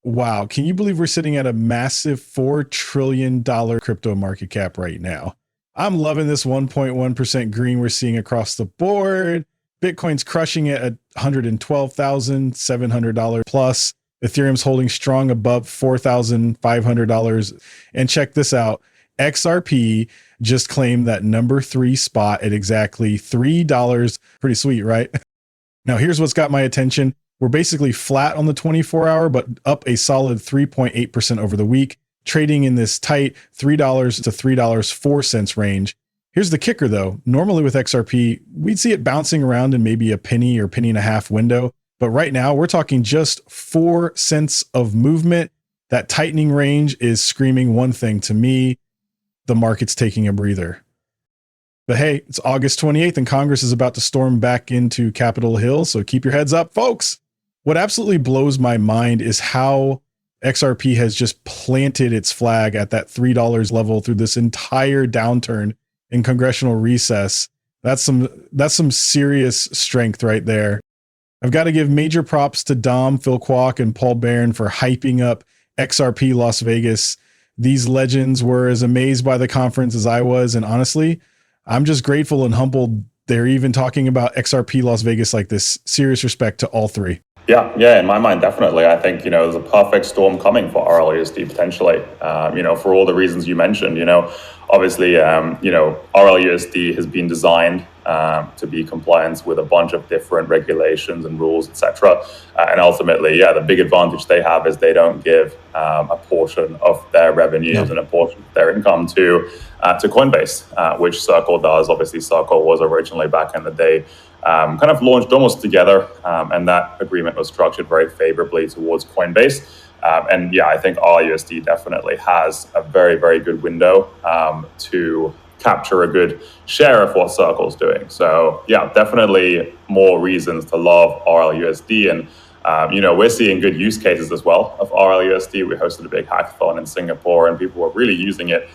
Wow. Can you believe we're sitting at a massive $4 trillion crypto market cap right now? I'm loving this 1.1% green we're seeing across the board. Bitcoin's crushing it at $112,700 plus. Ethereum's holding strong above $4,500. And check this out. XRP just claimed that number 3 spot at exactly $3. Pretty sweet, right? Now, here's what's got my attention. We're basically flat on the 24-hour, but up a solid 3.8% over the week, trading in this tight $3 to $3.04 range. Here's the kicker, though. Normally with XRP, we'd see it bouncing around in maybe a penny or penny and a half window. But right now, we're talking just 4 cents of movement. That tightening range is screaming one thing to me: the market's taking a breather. But hey, it's August 28th and Congress is about to storm back into Capitol Hill, so keep your heads up, folks. What absolutely blows my mind is how XRP has just planted its flag at that $3 level through this entire downturn in congressional recess. That's some serious strength right there. I've got to give major props to Dom, Phil Kwok, and Paul Barron for hyping up XRP Las Vegas. These legends were as amazed by the conference as I was, and honestly, I'm just grateful and humbled they're even talking about XRP Las Vegas like this. Serious respect to all three. Yeah, in my mind, definitely. I think, there's a perfect storm coming for RLUSD potentially, for all the reasons you mentioned. Obviously, RLUSD has been designed to be compliant with a bunch of different regulations and rules, etc. And ultimately, the big advantage they have is they don't give a portion of their revenues and a portion of their income to Coinbase, which Circle does. Obviously, Circle was originally back in the day kind of launched almost together, and that agreement was structured very favorably towards Coinbase. I think RLUSD definitely has a very, very good window to capture a good share of what Circle's doing. So definitely more reasons to love RLUSD. And we're seeing good use cases as well of RLUSD. We hosted a big hackathon in Singapore, and people were really using it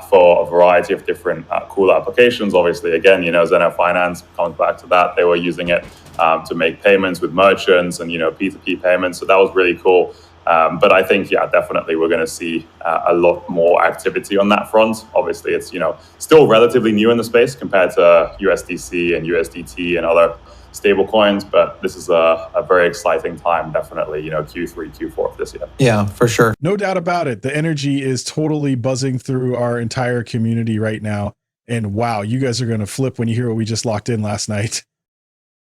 for a variety of different cool applications. Obviously, again, Zeno Finance comes back to that. They were using it to make payments with merchants and, P2P payments. So that was really cool. But I think, definitely we're going to see a lot more activity on that front. Obviously, it's, still relatively new in the space compared to USDC and USDT and other stable coins, but this is a very exciting time, definitely, Q3, Q4 of this year. Yeah, for sure. No doubt about it. The energy is totally buzzing through our entire community right now. And wow, you guys are going to flip when you hear what we just locked in last night.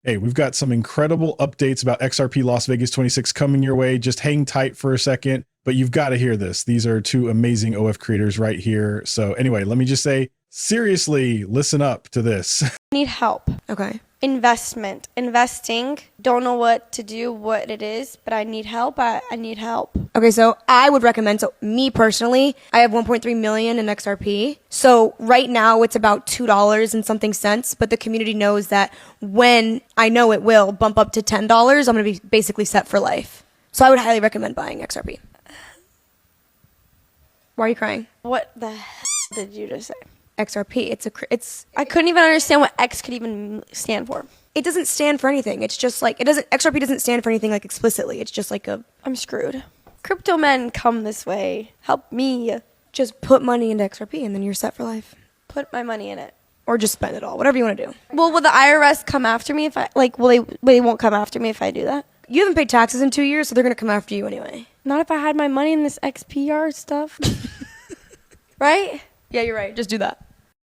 Hey, we've got some incredible updates about XRP Las Vegas 26 coming your way. Just hang tight for a second, but you've got to hear this. These are two amazing OF creators right here. So anyway, let me just say, seriously, listen up to this. Need help. Okay. Investing. Don't know what to do, what it is, but I need help. I need help. Okay, so I would recommend, so me personally, I have 1.3 million in XRP. So right now it's about $2 and something cents, but the community knows that when I know it will bump up to $10, I'm going to be basically set for life. So I would highly recommend buying XRP. Why are you crying? What the hell did you just say? XRP. I couldn't even understand what X could even stand for. It doesn't stand for anything. It's just like, XRP doesn't stand for anything like explicitly. It's just like I'm screwed. Crypto men, come this way. Help me. Just put money into XRP and then you're set for life. Put my money in it. Or just spend it all, whatever you want to do. Well, will the IRS come after me if they won't come after me if I do that? You haven't paid taxes in 2 years, so they're going to come after you anyway. Not if I had my money in this XPR stuff. Right? Yeah, you're right. Just do that.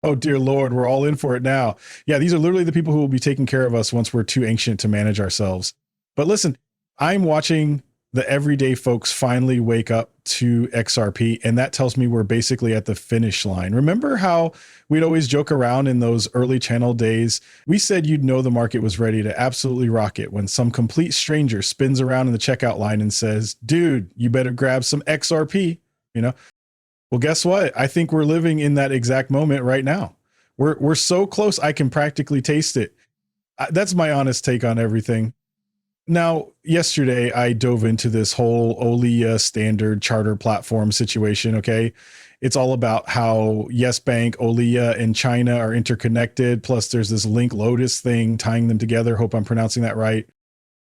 Oh, dear Lord, we're all in for it now. Yeah, these are literally the people who will be taking care of us once we're too ancient to manage ourselves. But listen, I'm watching the everyday folks finally wake up to XRP, and that tells me we're basically at the finish line. Remember how we'd always joke around in those early channel days? We said you'd know the market was ready to absolutely rock it when some complete stranger spins around in the checkout line and says, dude, you better grab some XRP, Well, guess what? I think we're living in that exact moment right now. We're so close, I can practically taste it. That's my honest take on everything. Now, yesterday, I dove into this whole OLIA standard charter platform situation, okay? It's all about how Yes Bank, OLIA, and China are interconnected. Plus, there's this Link Lotus thing tying them together. Hope I'm pronouncing that right.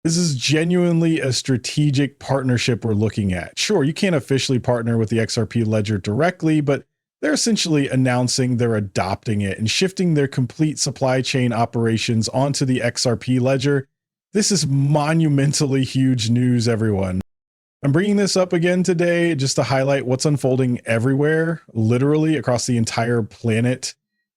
This is genuinely a strategic partnership we're looking at. Sure, you can't officially partner with the XRP ledger directly, but they're essentially announcing they're adopting it and shifting their complete supply chain operations onto the XRP ledger. This is monumentally huge news, everyone. I'm bringing this up again today just to highlight what's unfolding everywhere, literally across the entire planet.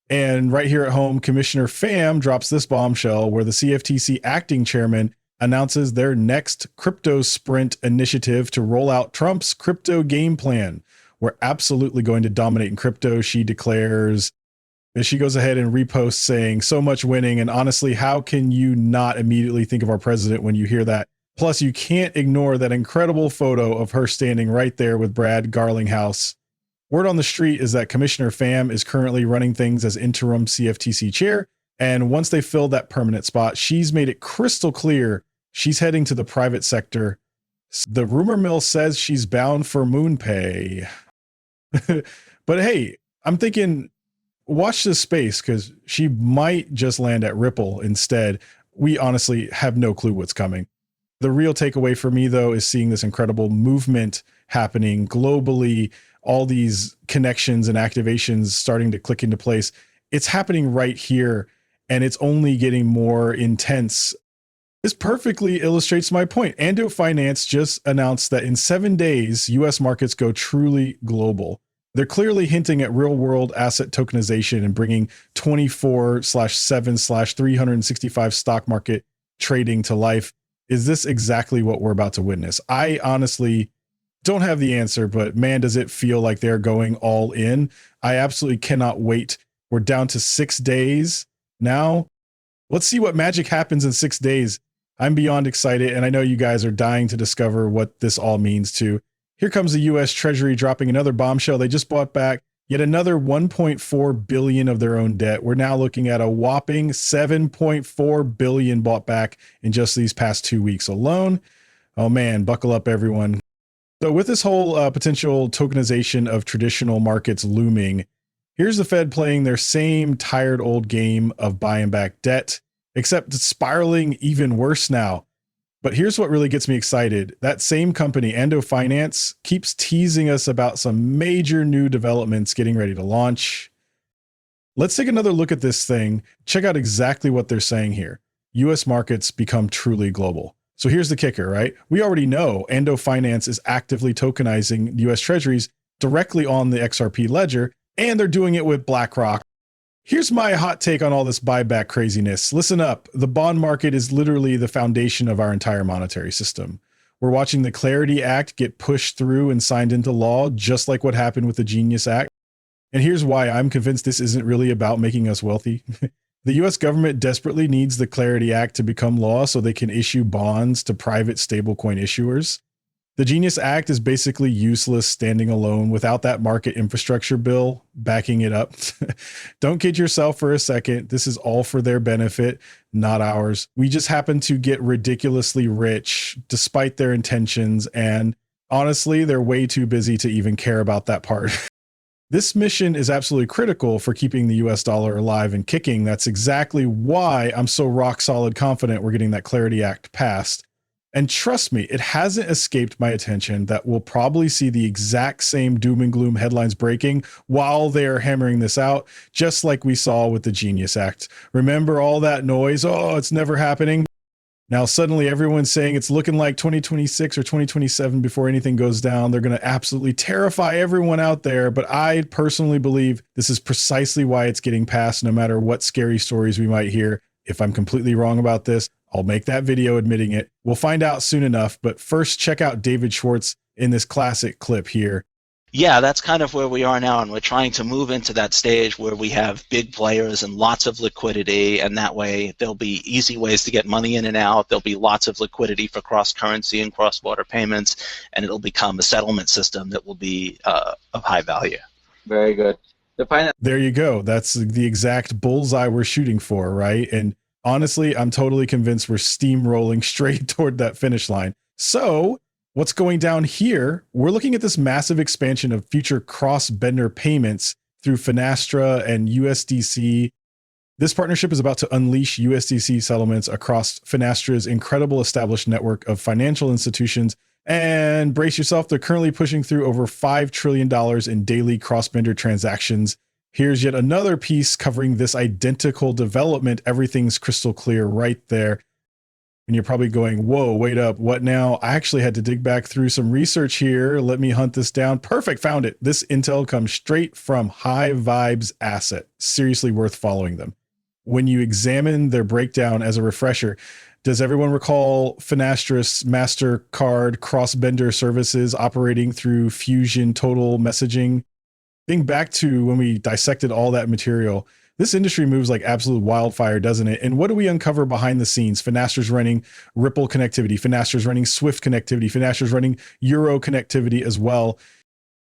And right here at home, Commissioner Pham drops this bombshell where the CFTC acting chairman announces their next crypto sprint initiative to roll out Trump's crypto game plan. We're absolutely going to dominate in crypto, she declares. And she goes ahead and reposts saying, so much winning. And honestly, how can you not immediately think of our president when you hear that? Plus, you can't ignore that incredible photo of her standing right there with Brad Garlinghouse. Word on the street is that Commissioner Pham is currently running things as interim CFTC chair. And once they fill that permanent spot, she's made it crystal clear she's heading to the private sector. The rumor mill says she's bound for MoonPay. But hey, I'm thinking, watch this space because she might just land at Ripple instead. We honestly have no clue what's coming. The real takeaway for me, though, is seeing this incredible movement happening globally, all these connections and activations starting to click into place. It's happening right here, and it's only getting more intense. This perfectly illustrates my point. Ando Finance just announced that in 7 days, US markets go truly global. They're clearly hinting at real-world asset tokenization and bringing 24/7/365 stock market trading to life. Is this exactly what we're about to witness? I honestly don't have the answer, but man, does it feel like they're going all in. I absolutely cannot wait. We're down to 6 days now. Let's see what magic happens in 6 days. I'm beyond excited, and I know you guys are dying to discover what this all means too. Here comes the US Treasury dropping another bombshell. They just bought back yet another 1.4 billion of their own debt. We're now looking at a whopping 7.4 billion bought back in just these past 2 weeks alone. Oh man, buckle up everyone. So with this whole potential tokenization of traditional markets looming, here's the Fed playing their same tired old game of buying back debt, except it's spiraling even worse now. But here's what really gets me excited. That same company, Ando Finance, keeps teasing us about some major new developments getting ready to launch. Let's take another look at this thing. Check out exactly what they're saying here. US markets become truly global. So here's the kicker, right? We already know Ando Finance is actively tokenizing US Treasuries directly on the XRP ledger, and they're doing it with BlackRock. Here's my hot take on all this buyback craziness. Listen up. The bond market is literally the foundation of our entire monetary system. We're watching the Clarity Act get pushed through and signed into law, just like what happened with the Genius Act. And here's why I'm convinced this isn't really about making us wealthy. The US government desperately needs the Clarity Act to become law so they can issue bonds to private stablecoin issuers. The Genius Act is basically useless standing alone without that market infrastructure bill backing it up. Don't kid yourself for a second. This is all for their benefit, not ours. We just happen to get ridiculously rich despite their intentions. And honestly, they're way too busy to even care about that part. This mission is absolutely critical for keeping the US dollar alive and kicking. That's exactly why I'm so rock solid confident we're getting that Clarity Act passed. And trust me, it hasn't escaped my attention that we'll probably see the exact same doom and gloom headlines breaking while they're hammering this out, just like we saw with the Genius Act. Remember all that noise? Oh, it's never happening. Now, suddenly everyone's saying it's looking like 2026 or 2027 before anything goes down. They're going to absolutely terrify everyone out there. But I personally believe this is precisely why it's getting passed, no matter what scary stories we might hear. If I'm completely wrong about this, I'll make that video admitting it. We'll find out soon enough, but first check out David Schwartz in this classic clip here. Yeah, that's kind of where we are now, and we're trying to move into that stage where we have big players and lots of liquidity, and that way there'll be easy ways to get money in and out. There'll be lots of liquidity for cross-currency and cross-border payments, and it'll become a settlement system that will be of high value. Very good. There you go. That's the exact bullseye we're shooting for, right? And honestly, I'm totally convinced we're steamrolling straight toward that finish line. So what's going down here? We're looking at this massive expansion of future cross-vendor payments through Finastra and USDC. This partnership is about to unleash USDC settlements across Finastra's incredible established network of financial institutions. And brace yourself, they're currently pushing through over $5 trillion in daily cross-border transactions. Here's yet another piece covering this identical development. Everything's crystal clear right there. And you're probably going, whoa, wait up, what now? I actually had to dig back through some research here. Let me hunt this down. Perfect, found it. This intel comes straight from High Vibes Asset. Seriously worth following them. When you examine their breakdown as a refresher, does everyone recall Finastra's MasterCard cross-vendor services operating through Fusion Total Messaging? Think back to when we dissected all that material. This industry moves like absolute wildfire, doesn't it? And what do we uncover behind the scenes? Finastra's running Ripple connectivity. Finastra's running Swift connectivity. Finastra's running Euro connectivity as well.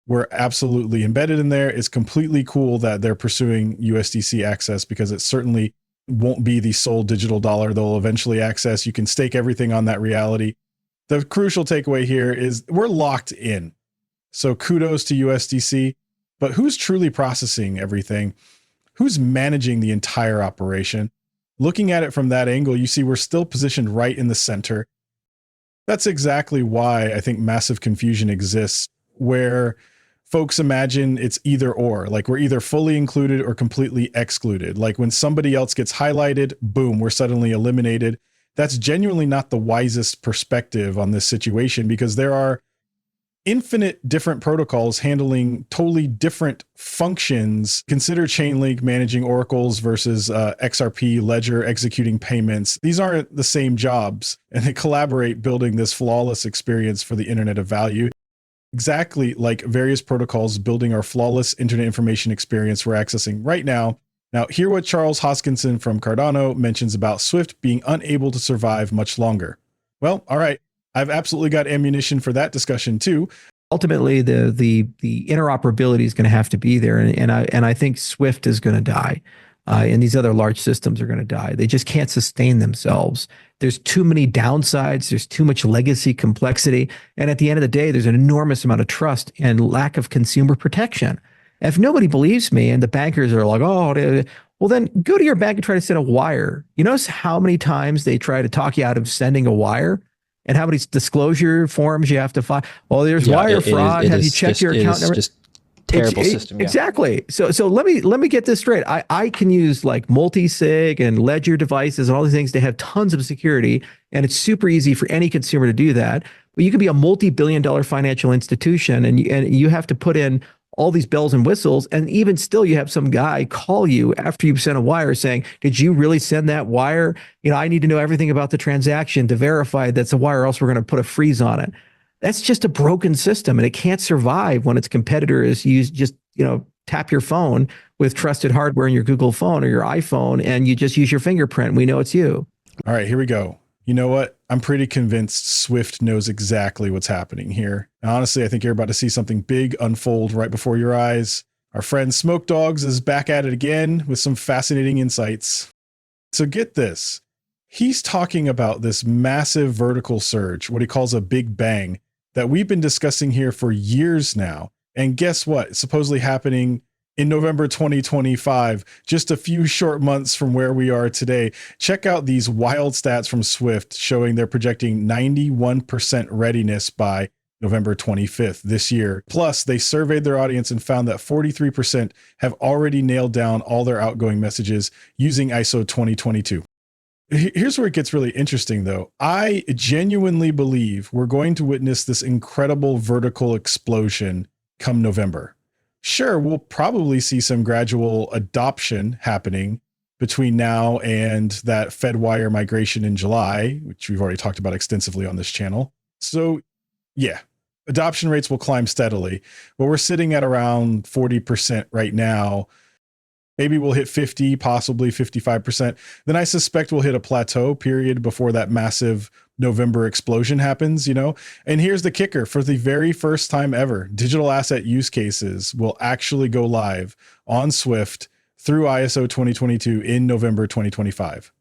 We're absolutely embedded in there. It's completely cool that they're pursuing USDC access because it certainly won't be the sole digital dollar they'll eventually access. You can stake everything on that reality. The crucial takeaway here is we're locked in. So kudos to USDC, but who's truly processing everything? Who's managing the entire operation? Looking at it from that angle, you see we're still positioned right in the center. That's exactly why I think massive confusion exists, where folks imagine it's either or, like we're either fully included or completely excluded. Like when somebody else gets highlighted, boom, we're suddenly eliminated. That's genuinely not the wisest perspective on this situation because there are infinite different protocols handling totally different functions. Consider Chainlink managing oracles versus XRP Ledger executing payments. These aren't the same jobs, and they collaborate building this flawless experience for the Internet of Value. Exactly like various protocols building our flawless internet information experience we're accessing right now. Now, hear what Charles Hoskinson from Cardano mentions about Swift being unable to survive much longer. Well, all right. I've absolutely got ammunition for that discussion too. Ultimately, the interoperability is going to have to be there, and I think Swift is going to die, and these other large systems are going to die. They just can't sustain themselves. There's too many downsides. There's too much legacy complexity, and at the end of the day, there's an enormous amount of trust and lack of consumer protection. If nobody believes me, and the bankers are like, oh, well, then go to your bank and try to send a wire. You notice how many times they try to talk you out of sending a wire? And how many disclosure forms you have to file? Oh, there's wire fraud. Have you checked your account number? Just terrible system. Yeah. Exactly. So let me get this straight. I can use like multi-sig and ledger devices and all these things to have tons of security, and it's super easy for any consumer to do that. But you could be a multi-billion-dollar financial institution, and you have to put in all these bells and whistles, and even still you have some guy call you after you've sent a wire saying, did you really send that wire? You know, I need to know everything about the transaction to verify that's a wire, else we're going to put a freeze on it. That's just a broken system, and it can't survive when its competitor is just tap your phone with trusted hardware in your Google phone or your iPhone, and you just use your fingerprint. We know it's you. All right, here we go. You know what? I'm pretty convinced Swift knows exactly what's happening here. And honestly, I think you're about to see something big unfold right before your eyes. Our friend Smoke Dogs is back at it again with some fascinating insights. So get this. He's talking about this massive vertical surge, what he calls a big bang, that we've been discussing here for years now. And guess what? It's supposedly happening in November 2025, just a few short months from where we are today. Check out these wild stats from Swift showing they're projecting 91% readiness by November 25th this year. Plus, they surveyed their audience and found that 43% have already nailed down all their outgoing messages using ISO 2022. Here's where it gets really interesting, though. I genuinely believe we're going to witness this incredible vertical explosion come November. Sure, we'll probably see some gradual adoption happening between now and that Fedwire migration in July, which we've already talked about extensively on this channel. So yeah, adoption rates will climb steadily, but we're sitting at around 40% right now. Maybe we'll hit 50, possibly 55%. Then I suspect we'll hit a plateau period before that massive November explosion happens, And here's the kicker. For the very first time ever, digital asset use cases will actually go live on Swift through ISO 2022 in November 2025.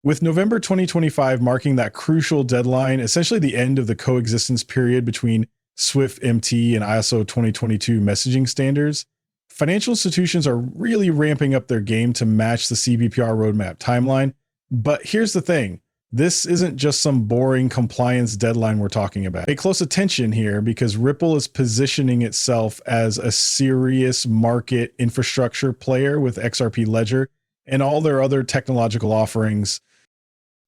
With November 2025 marking that crucial deadline, essentially the end of the coexistence period between Swift MT and ISO 2022 messaging standards, Financial institutions are really ramping up their game to match the CBPR roadmap timeline. But here's the thing. This isn't just some boring compliance deadline we're talking about. Pay close attention here because Ripple is positioning itself as a serious market infrastructure player with XRP Ledger and all their other technological offerings.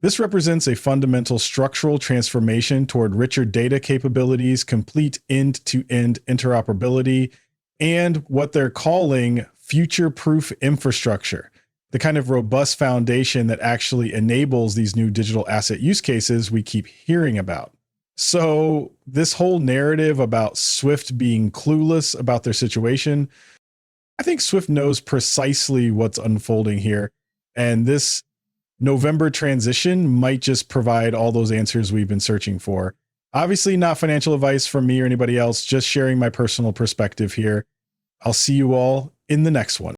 This represents a fundamental structural transformation toward richer data capabilities, complete end-to-end interoperability, and what they're calling future-proof infrastructure. The kind of robust foundation that actually enables these new digital asset use cases we keep hearing about. So this whole narrative about Swift being clueless about their situation, I think Swift knows precisely what's unfolding here. And this November transition might just provide all those answers we've been searching for. Obviously not financial advice from me or anybody else, just sharing my personal perspective here. I'll see you all in the next one.